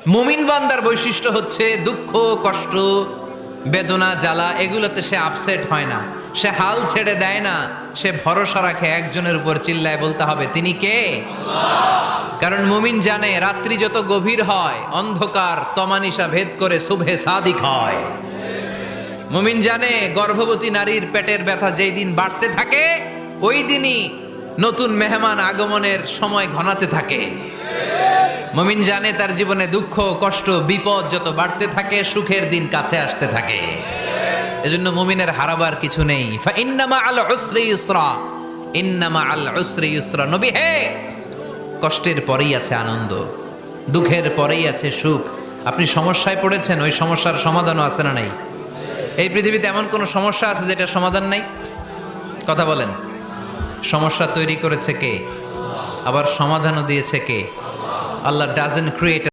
মুমিন বান্দার বৈশিষ্ট্য হচ্ছে দুঃখ কষ্ট বেদনা জ্বালা এগুলোতে সে আপসেট হয় না, সে হাল ছেড়ে দেয় না, সে ভরসা রাখে একজনের উপর, চিল্লায় বলতে হবে তিনি কে? কারণ মুমিন জানে রাত্রি যত গভীর হয় অন্ধকার তমানিসা ভেদ করে সুবহে সাদিক হয়। মুমিন জানে গর্ভবতী নারীর পেটের ব্যথা যেই দিন বাড়তে থাকে ওই দিনই নতুন মেহমান আগমনের সময় ঘনাতে থাকে। মুমিন জানে তার জীবনে দুঃখ কষ্ট বিপদ যত বাড়তে থাকে সুখের দিন কাছে আসতে থাকে। এজন্য মুমিনের হারাবার কিছু নেই। ফা ইন্নামা আল উসরি ইউসরা, ইন্নামা আল উসরি ইউসরা। নবী হে, কষ্টের পরেই আছে আনন্দ, দুঃখের পরেই আছে সুখ। আপনি সমস্যায় পড়েছেন, ওই সমস্যার সমাধানও আছে না নাই? এই পৃথিবীতে এমন কোন সমস্যা আছে যেটা সমাধান নাই? কথা বলেন। সমস্যা তৈরি করেছে কে? আবার সমাধানও দিয়েছে কে? আল্লাহ ডাজন্ট ক্রিয়েট